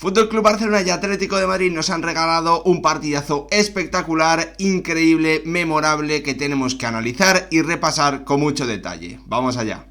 Fútbol Club Barcelona y Atlético de Madrid nos han regalado un partidazo espectacular, increíble, memorable, que tenemos que analizar y repasar con mucho detalle. Vamos allá.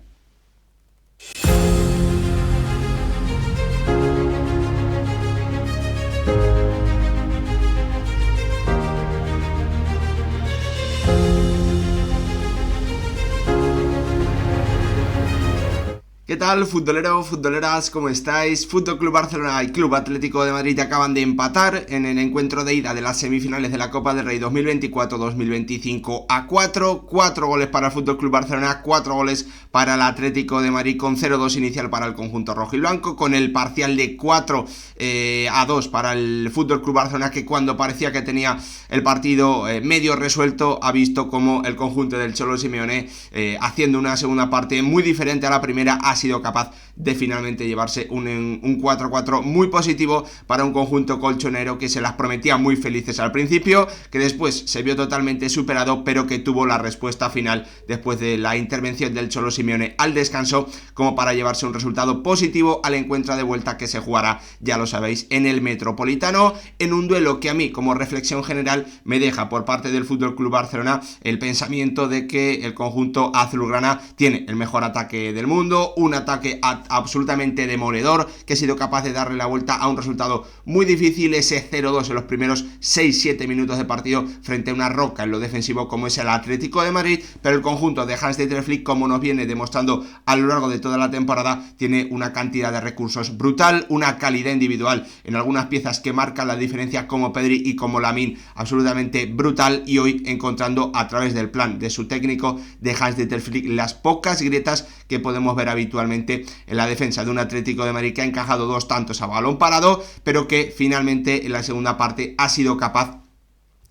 ¿Qué tal, futbolero, futboleras? ¿Cómo estáis? Fútbol Club Barcelona y Club Atlético de Madrid acaban de empatar en el encuentro de ida de las semifinales de la Copa del Rey 2024-2025 a 4 goles para el Fútbol Club Barcelona, 4 goles para el Atlético de Madrid, con 0-2 inicial para el conjunto rojo y blanco, con el parcial de 4-2 para el Fútbol Club Barcelona, que cuando parecía que tenía el partido medio resuelto, ha visto como el conjunto del Cholo Simeone, haciendo una segunda parte muy diferente a la primera, ha sido capaz de finalmente llevarse un 4-4 muy positivo para un conjunto colchonero que se las prometía muy felices al principio, que después se vio totalmente superado, pero que tuvo la respuesta final después de la intervención del Cholo Simeone al descanso, como para llevarse un resultado positivo al encuentro de vuelta, que se jugará, ya lo sabéis, en el Metropolitano, en un duelo que a mí, como reflexión general, me deja por parte del Fútbol Club Barcelona el pensamiento de que el conjunto azulgrana tiene el mejor ataque del mundo, un ataque absolutamente demoledor, que ha sido capaz de darle la vuelta a un resultado muy difícil, ese 0-2 en los primeros 6-7 minutos de partido frente a una roca en lo defensivo como es el Atlético de Madrid, pero el conjunto de Hans-Dieter Flick, como nos viene demostrando a lo largo de toda la temporada, tiene una cantidad de recursos brutal, una calidad individual en algunas piezas que marcan la diferencia, como Pedri y como Lamine, absolutamente brutal, y hoy encontrando a través del plan de su técnico, de Hans-Dieter Flick, las pocas grietas que podemos ver habitualmente en la defensa de un Atlético de Madrid que ha encajado 2 tantos a balón parado, pero que finalmente en la segunda parte ha sido capaz,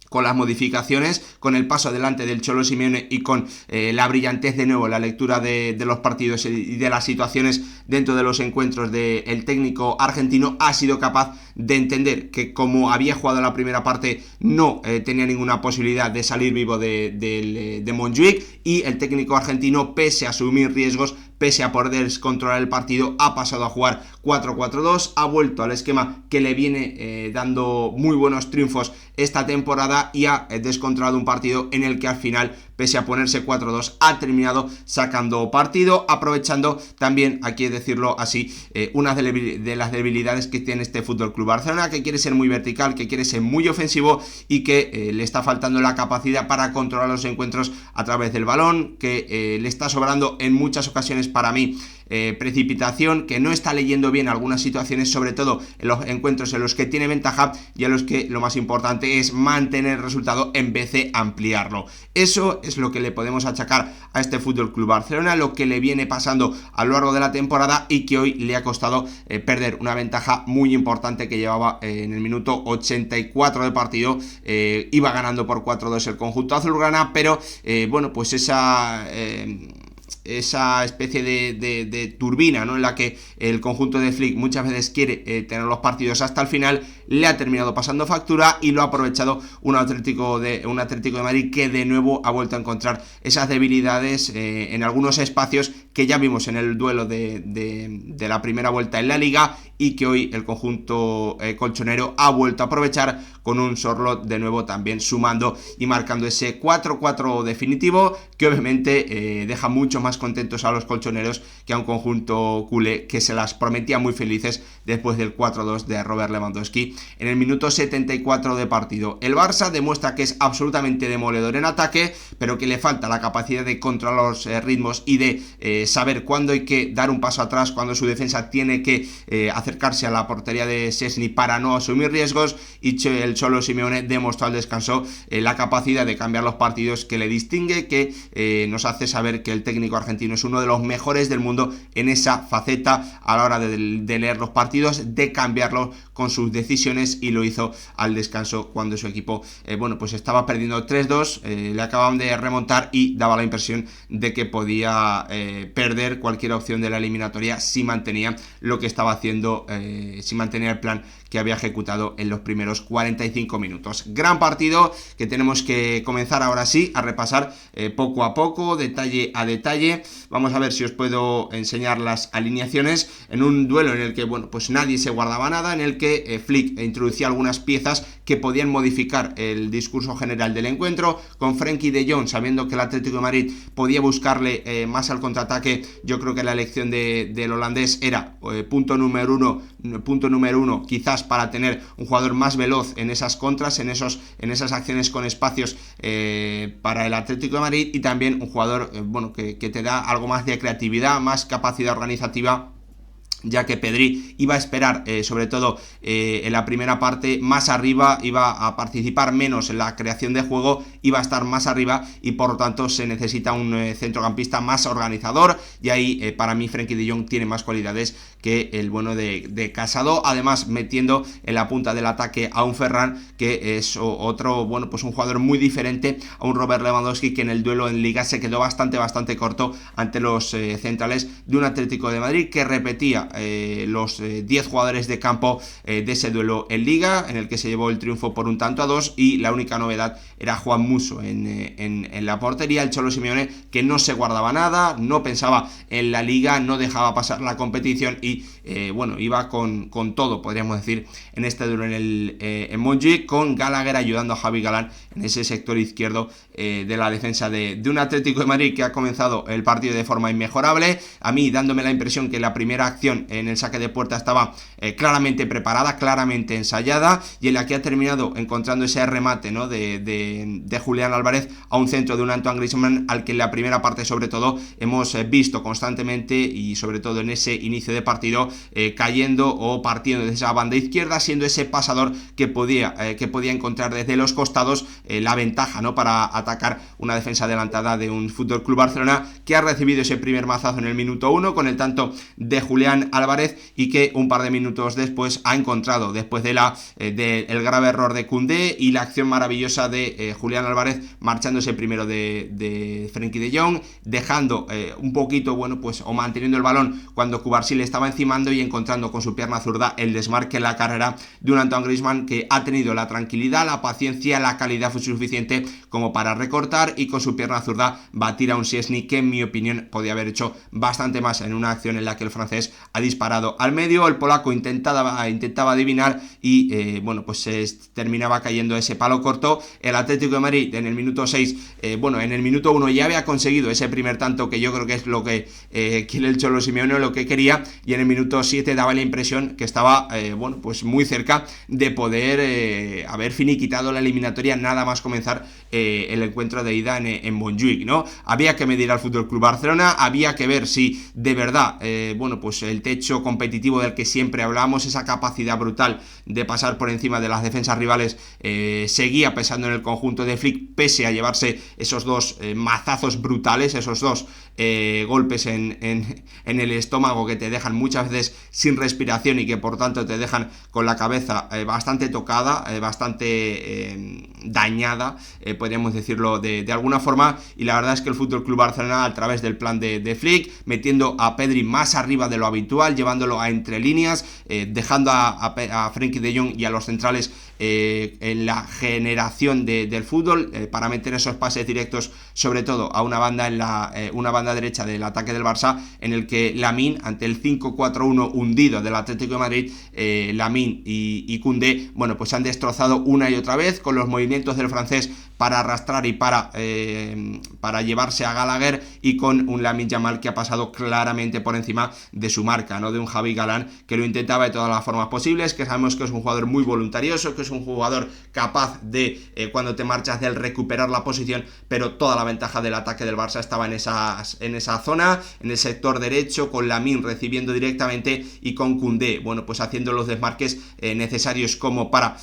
con las modificaciones, con el paso adelante del Cholo Simeone y con la brillantez de nuevo, la lectura de los partidos y de las situaciones dentro de los encuentros del técnico argentino, ha sido capaz de entender que, como había jugado la primera parte, no tenía ninguna posibilidad de salir vivo de Montjuic, y el técnico argentino, pese a asumir riesgos, pese a poder controlar el partido, ha pasado a jugar 4-4-2, ha vuelto al esquema que le viene dando muy buenos triunfos esta temporada, y ha descontrolado un partido en el que al final, pese a ponerse 4-2, ha terminado sacando partido, aprovechando también, hay que decirlo así, una de las debilidades que tiene este Fútbol Club Barcelona, que quiere ser muy vertical, que quiere ser muy ofensivo, y que le está faltando la capacidad para controlar los encuentros a través del balón, que le está sobrando en muchas ocasiones, para mí, precipitación, que no está leyendo bien algunas situaciones, sobre todo en los encuentros en los que tiene ventaja y en los que lo más importante es mantener el resultado en vez de ampliarlo. Eso es lo que le podemos achacar a este Fútbol Club Barcelona, lo que le viene pasando a lo largo de la temporada, y que hoy le ha costado perder una ventaja muy importante que llevaba en el minuto 84 de partido. Iba ganando por 4-2 el conjunto azulgrana, pero bueno, pues esa especie de turbina, ¿no?, en la que el conjunto de Flick muchas veces quiere tener los partidos hasta el final, le ha terminado pasando factura, y lo ha aprovechado un Atlético de Madrid que de nuevo ha vuelto a encontrar esas debilidades en algunos espacios que ya vimos en el duelo de la primera vuelta en la Liga, y que hoy el conjunto colchonero ha vuelto a aprovechar, con un Sorloth de nuevo también sumando y marcando ese 4-4 definitivo, que obviamente deja mucho más contentos a los colchoneros que a un conjunto culé que se las prometía muy felices después del 4-2 de Robert Lewandowski en el minuto 74 de partido. El Barça demuestra que es absolutamente demoledor en ataque, pero que le falta la capacidad de controlar los ritmos y de saber cuándo hay que dar un paso atrás, cuando su defensa tiene que acercarse a la portería de Szczęsny para no asumir riesgos, y el Cholo Simeone demostró al descanso la capacidad de cambiar los partidos que le distingue, que nos hace saber que el técnico argentino es uno de los mejores del mundo en esa faceta a la hora de leer los partidos, de cambiarlos con sus decisiones, y lo hizo al descanso cuando su equipo bueno, pues estaba perdiendo 3-2, le acababan de remontar y daba la impresión de que podía perder cualquier opción de la eliminatoria si mantenía lo que estaba haciendo, si mantenía el plan que había ejecutado en los primeros 45 minutos. Gran partido que tenemos que comenzar ahora sí a repasar poco a poco, detalle a detalle, serie. Vamos a ver si os puedo enseñar las alineaciones en un duelo en el que, bueno, pues nadie se guardaba nada, en el que Flick introducía algunas piezas que podían modificar el discurso general del encuentro. Con Frenkie de Jong, sabiendo que el Atlético de Madrid podía buscarle más al contraataque, yo creo que la elección del holandés era punto número uno, quizás para tener un jugador más veloz en esas contras, en esas acciones con espacios para el Atlético de Madrid, y también un jugador que te da algo más de creatividad, más capacidad organizativa, ya que Pedri iba a esperar, sobre todo en la primera parte, más arriba, iba a participar menos en la creación de juego, iba a estar más arriba, y por lo tanto se necesita un centrocampista más organizador, y ahí para mí Frenkie de Jong tiene más cualidades que el bueno de Casado, además metiendo en la punta del ataque a un Ferran, que es otro, pues un jugador muy diferente a un Robert Lewandowski, que en el duelo en Liga se quedó bastante corto ante los centrales de un Atlético de Madrid que repetía los 10 jugadores de campo de ese duelo en Liga, en el que se llevó el triunfo por 1-2, y la única novedad era Juan Musso en la portería. El Cholo Simeone, que no se guardaba nada, no pensaba en la Liga, no dejaba pasar la competición, y iba con todo, podríamos decir, en este duelo en Montjuic, con Gallagher ayudando a Javi Galán en ese sector izquierdo de la defensa de un Atlético de Madrid que ha comenzado el partido de forma inmejorable, a mí dándome la impresión que la primera acción en el saque de puerta estaba claramente preparada, claramente ensayada, y en la que ha terminado encontrando ese remate, ¿no?, de Julián Álvarez a un centro de un Antoine Griezmann, al que en la primera parte sobre todo hemos visto constantemente, y sobre todo en ese inicio de partido, cayendo o partiendo desde esa banda izquierda, siendo ese pasador que podía encontrar desde los costados la ventaja, ¿no?, para atacar una defensa adelantada de un FC Barcelona, que ha recibido ese primer mazazo en el minuto 1 con el tanto de Julián Álvarez, y que un par de minutos después ha encontrado, después del grave error de Koundé y la acción maravillosa de Julián Álvarez, marchándose primero de Frenkie de Jong, dejando un poquito, o manteniendo el balón cuando Cubarsí le estaba encimando, y encontrando con su pierna zurda el desmarque en la carrera de un Antoine Griezmann, que ha tenido la tranquilidad, la paciencia, la calidad suficiente como para recortar, y con su pierna zurda batir a un Szczęsny, que en mi opinión podía haber hecho bastante más en una acción en la que el francés ha disparado al medio. El polaco intentaba adivinar, y se terminaba cayendo ese palo corto. El Atlético de Madrid en el minuto 6, en el minuto 1 ya había conseguido ese primer tanto, que yo creo que es lo que quiere el Cholo Simeone, lo que quería, y en el minuto 7 daba la impresión que estaba muy cerca de poder haber finiquitado la eliminatoria nada más comenzar el encuentro de ida en Montjuic, ¿no? Había que medir al FC Barcelona, había que ver si de verdad el techo competitivo del que siempre hablamos, esa capacidad brutal de pasar por encima de las defensas rivales, seguía pesando en el conjunto de Flick, pese a llevarse esos dos mazazos brutales, esos dos golpes en el estómago, que te dejan muchas veces sin respiración, y que por tanto te dejan con la cabeza bastante tocada, bastante dañada, podríamos decirlo de alguna forma. Y la verdad es que el FC Barcelona, a través del plan de Flick, metiendo a Pedri más arriba de lo habitual, llevándolo a entre líneas, dejando a Frenkie de Jong y a los centrales en la generación del fútbol, para meter esos pases directos, sobre todo a una banda una banda derecha del ataque del Barça, en el que Lamine, ante el 5-4-1 hundido del Atlético de Madrid, Lamine y Koundé, han destrozado una y otra vez con los movimientos del francés para arrastrar y para llevarse a Gallagher, y con un Lamine Yamal que ha pasado claramente por encima de su marca, ¿no?, de un Javi Galán, que lo intentaba de todas las formas posibles, que sabemos que es un jugador muy voluntarioso, que es un jugador capaz de, cuando te marchas de él, recuperar la posición, pero toda la ventaja del ataque del Barça estaba en esa zona, en el sector derecho, con Lamine recibiendo directamente, y con Koundé, haciendo los desmarques necesarios como para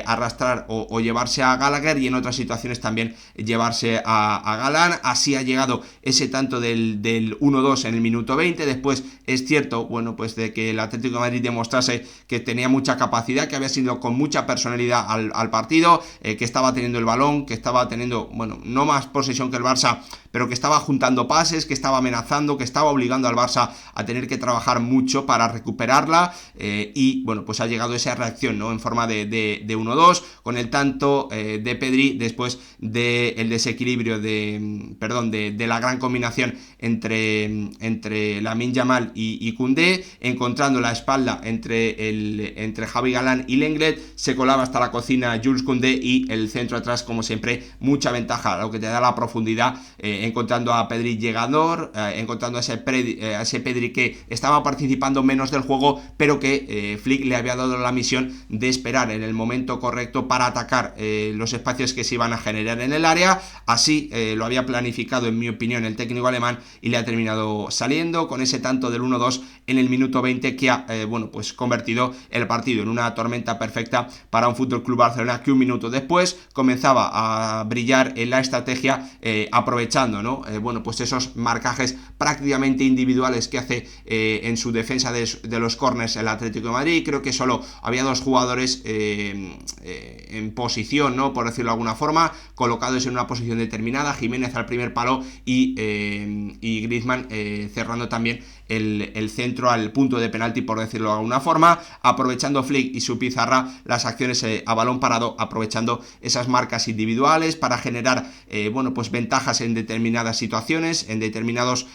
arrastrar o llevarse a Gallagher, y en otras situaciones también llevarse a Galán. Así ha llegado ese tanto del 1-2 en el minuto 20. Después es cierto, de que el Atlético de Madrid demostrase que tenía mucha capacidad, que había sido con mucha personalidad al partido, que estaba teniendo el balón, que estaba teniendo, no más posesión que el Barça, pero que estaba juntando pases, pases, que estaba amenazando, que estaba obligando al Barça a tener que trabajar mucho para recuperarla, y bueno, pues ha llegado esa reacción, ¿no? En forma de 1-2, con el tanto de Pedri después del desequilibrio de la gran combinación entre Lamine Yamal y Koundé, encontrando la espalda entre Javi Galán y Lenglet, se colaba hasta la cocina Jules Koundé, y el centro atrás, como siempre, mucha ventaja, lo que te da la profundidad, encontrando a Pedri llegador, encontrando a ese Pedri que estaba participando menos del juego, pero que Flick le había dado la misión de esperar en el momento correcto para atacar los espacios que se iban a generar en el área. Así lo había planificado, en mi opinión, el técnico alemán, y le ha terminado saliendo con ese tanto del 1-2 en el minuto 20, que ha pues convertido el partido en una tormenta perfecta para un FC Barcelona, que un minuto después comenzaba a brillar en la estrategia, aprovechando, ¿no? Pues esos marcajes prácticamente individuales que hace en su defensa de los corners el Atlético de Madrid. Creo que solo había dos jugadores en posición, ¿no? Por decirlo de alguna forma, colocados en una posición determinada: Jiménez al primer palo y Griezmann cerrando también el centro al punto de penalti, por decirlo de alguna forma, aprovechando Flick y su pizarra las acciones a balón parado, aprovechando esas marcas individuales para generar pues ventajas en determinadas situaciones, en determinadas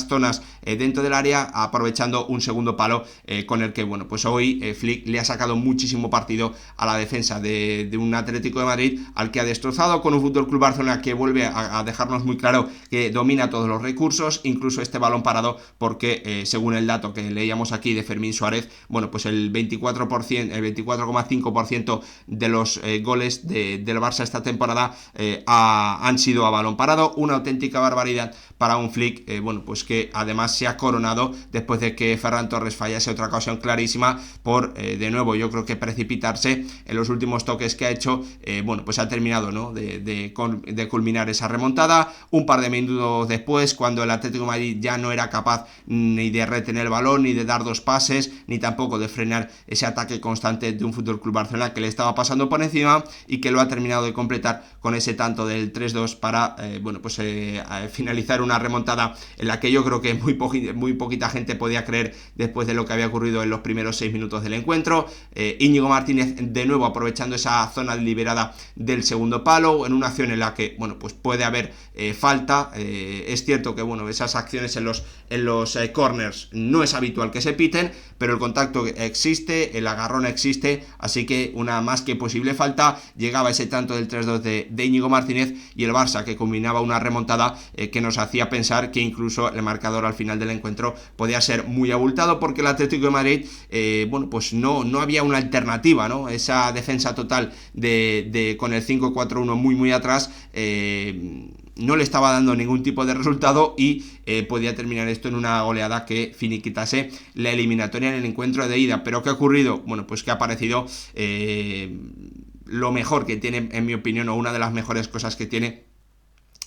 zonas dentro del área, aprovechando un segundo palo con el que pues hoy Flick le ha sacado muchísimo partido a la defensa de un Atlético de Madrid al que ha destrozado, con un FC Barcelona que vuelve a dejarnos muy claro que domina todos los recursos, incluso este balón parado, porque según el dato que leíamos aquí de Fermín Suárez, pues el 24,5% de los goles del Barça esta temporada han sido a balón parado, una auténtica barbaridad para un Flick, pues que además se ha coronado después de que Ferran Torres fallase otra ocasión clarísima por, de nuevo, yo creo que precipitarse en los últimos toques que ha hecho. Pues ha terminado, ¿no? de culminar esa remontada. Un par de minutos después, cuando el Atlético de Madrid ya no era capaz ni de retener el balón, ni de dar dos pases, ni tampoco de frenar ese ataque constante de un FC Barcelona que le estaba pasando por encima, y que lo ha terminado de completar con ese tanto del 3-2 para finalizar una remontada en la que yo creo que muy poquita gente podía creer después de lo que había ocurrido en los primeros 6 minutos del encuentro. Íñigo Martínez de nuevo aprovechando esa zona liberada del segundo palo, en una acción en la que pues puede haber falta. Es cierto que esas acciones en los corners no es habitual que se piten, pero el contacto existe, el agarrón existe, así que una más que posible falta. Llegaba ese tanto del 3-2 de Íñigo Martínez, y el Barça que combinaba una remontada que nos hacía pensar que incluso el marcador al final del encuentro podía ser muy abultado, porque el Atlético de Madrid pues no había una alternativa, ¿no? Esa defensa total con el 5-4-1 muy atrás no le estaba dando ningún tipo de resultado, y podía terminar esto en una goleada que finiquitase la eliminatoria en el encuentro de ida. Pero ¿qué ha ocurrido? Pues que ha aparecido lo mejor que tiene, en mi opinión, o una de las mejores cosas que tiene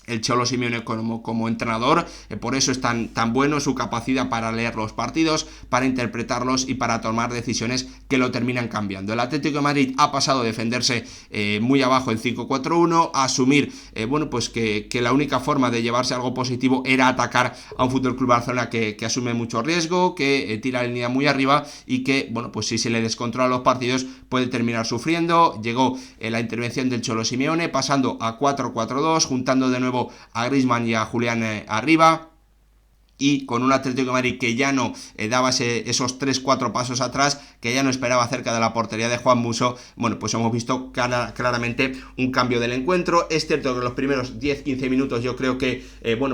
el Cholo Simeone como entrenador. Por eso es tan bueno su capacidad para leer los partidos, para interpretarlos y para tomar decisiones que lo terminan cambiando. El Atlético de Madrid ha pasado a defenderse muy abajo en 5-4-1, a asumir pues que la única forma de llevarse algo positivo era atacar a un FC Barcelona que asume mucho riesgo, que tira la línea muy arriba, y que pues si se le descontrola los partidos puede terminar sufriendo. Llegó la intervención del Cholo Simeone pasando a 4-4-2, juntando de nuevo a Griezmann y a Julián arriba, y con un Atlético de Madrid que ya no daba esos 3-4 pasos atrás, que ya no esperaba cerca de la portería de Juan Musso. Pues hemos visto claramente un cambio del encuentro. Es cierto que en los primeros 10-15 minutos yo creo que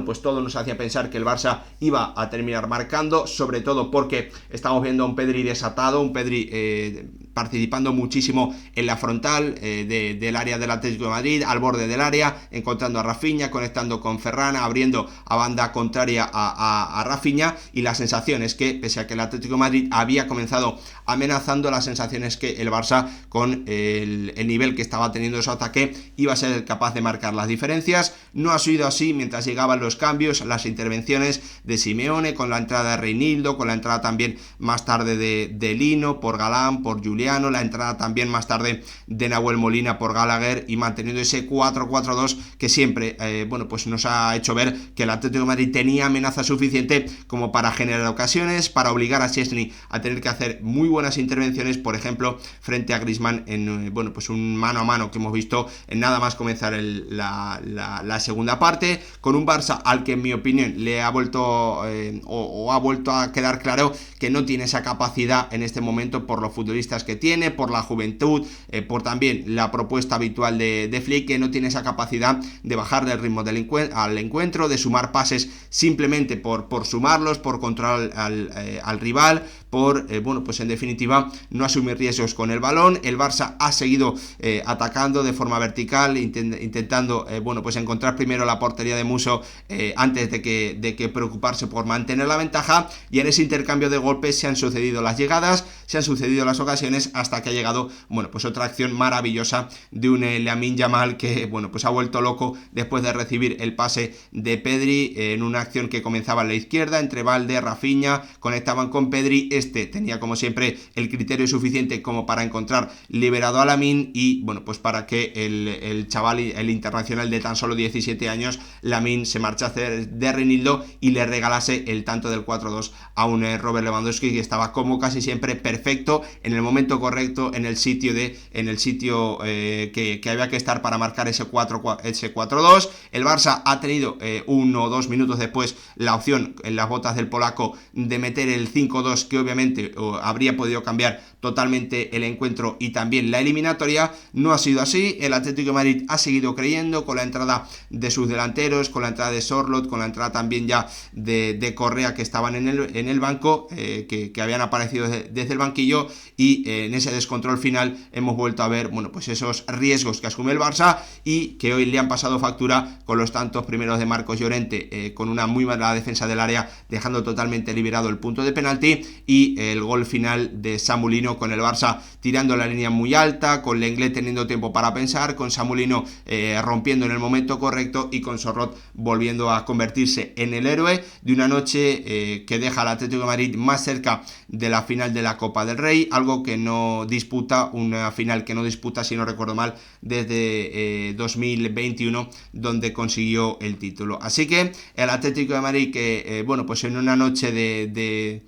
pues todo nos hacía pensar que el Barça iba a terminar marcando, sobre todo porque estamos viendo a un Pedri desatado, un Pedri participando muchísimo en la frontal del área del Atlético de Madrid, al borde del área, encontrando a Rafinha, conectando con Ferran, abriendo a banda contraria a Rafinha, y la sensación es que, pese a que el Atlético de Madrid había comenzado amenazando, la sensación es que el Barça, con el nivel que estaba teniendo su ataque, iba a ser capaz de marcar las diferencias. No ha sido así mientras llegaban los cambios, las intervenciones de Simeone, con la entrada de Reinildo, con la entrada también más tarde de Lino, por Galán, por Julián, ecuatoriano, la entrada también más tarde de Nahuel Molina por Gallagher y manteniendo ese 4-4-2 que siempre bueno, pues nos ha hecho ver que el Atlético de Madrid tenía amenaza suficiente como para generar ocasiones, para obligar a Szczęsny a tener que hacer muy buenas intervenciones, por ejemplo, frente a Griezmann en bueno, pues un mano a mano que hemos visto en nada más comenzar la segunda parte, con un Barça al que en mi opinión le ha vuelto ha vuelto a quedar claro que no tiene esa capacidad en este momento por los futbolistas que tiene, por la juventud, por también la propuesta habitual de Flick, que no tiene esa capacidad de bajarle el ritmo al encuentro, de sumar pases simplemente por sumarlos, por controlar al rival, por, bueno, pues en definitiva no asumir riesgos con el balón. El Barça ha seguido atacando de forma vertical, intentando, bueno, pues encontrar primero la portería de Musso antes de que preocuparse por mantener la ventaja, y en ese intercambio de golpes se han sucedido las llegadas, se han sucedido las ocasiones, hasta que ha llegado, bueno, pues otra acción maravillosa de un Lamine Yamal que, bueno, pues ha vuelto loco después de recibir el pase de Pedri en una acción que comenzaba a la izquierda, entre Valde, Rafinha, conectaban con Pedri. Este tenía como siempre el criterio suficiente como para encontrar liberado a Lamine y, bueno, pues para que el chaval, el internacional de tan solo 17 años, Lamine, se marchase de Reinildo y le regalase el tanto del 4-2 a un Robert Lewandowski que estaba como casi siempre perfecto, en el momento correcto, en el sitio que había que estar para marcar ese 4-2. El Barça ha tenido 1 o 2 minutos después la opción en las botas del polaco de meter el 5-2, que obviamente habría podido cambiar totalmente el encuentro y también la eliminatoria. No ha sido así. El Atlético de Madrid ha seguido creyendo con la entrada de sus delanteros, con la entrada de Sorloth, con la entrada también ya de Correa, que estaban en el banco, que habían aparecido desde el banquillo, y en ese descontrol final hemos vuelto a ver, bueno, pues esos riesgos que asume el Barça y que hoy le han pasado factura con los tantos primeros de Marcos Llorente, con una muy mala defensa del área, dejando totalmente liberado el punto de penalti, y el gol final de Samulino, con el Barça tirando la línea muy alta, con Lenglet teniendo tiempo para pensar, con Samulino rompiendo en el momento correcto y con Sorloth volviendo a convertirse en el héroe de una noche que deja al Atlético de Madrid más cerca de la final de la Copa del Rey, algo que no disputa, una final que no disputa, si no recuerdo mal, desde 2021, donde consiguió el título. Así que el Atlético de Madrid, que bueno, pues en una noche de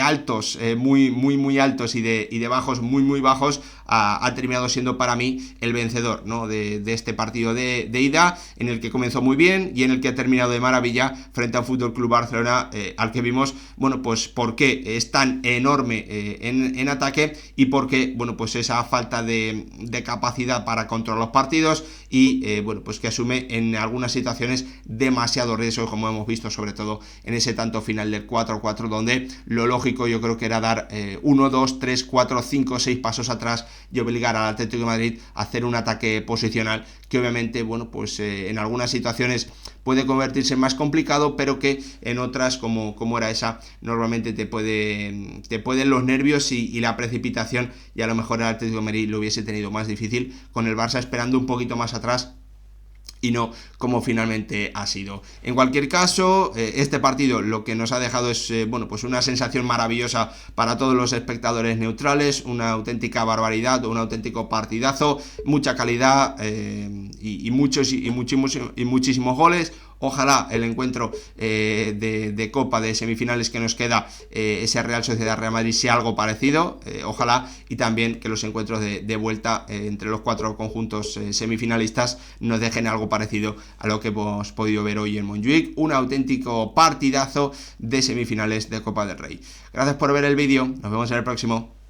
altos muy altos y de bajos muy bajos, ha terminado siendo para mí el vencedor, ¿no?, de este partido de ida, en el que comenzó muy bien y en el que ha terminado de maravilla frente al Fútbol Club Barcelona, al que vimos, bueno, pues por qué es tan enorme en ataque y por qué, bueno, pues esa falta de capacidad para controlar los partidos y bueno, pues que asume en algunas situaciones demasiado riesgo, como hemos visto sobre todo en ese tanto final del 4-4, donde lo lógico yo creo que era dar 1, 2, 3, 4, 5, 6 pasos atrás y obligar al Atlético de Madrid a hacer un ataque posicional que obviamente, bueno, pues en algunas situaciones puede convertirse en más complicado, pero que en otras, como era esa, normalmente te pueden los nervios y la precipitación, y a lo mejor el Atlético de Madrid lo hubiese tenido más difícil, con el Barça esperando un poquito más atrás y no como finalmente ha sido. En cualquier caso, este partido lo que nos ha dejado es bueno, pues una sensación maravillosa para todos los espectadores neutrales, una auténtica barbaridad, un auténtico partidazo, mucha calidad y muchísimos goles. Ojalá el encuentro de Copa de semifinales que nos queda, ese Real Sociedad-Real Madrid, sea algo parecido, ojalá, y también que los encuentros de vuelta entre los 4 conjuntos semifinalistas nos dejen algo parecido a lo que hemos podido ver hoy en Montjuic, un auténtico partidazo de semifinales de Copa del Rey. Gracias por ver el vídeo, nos vemos en el próximo.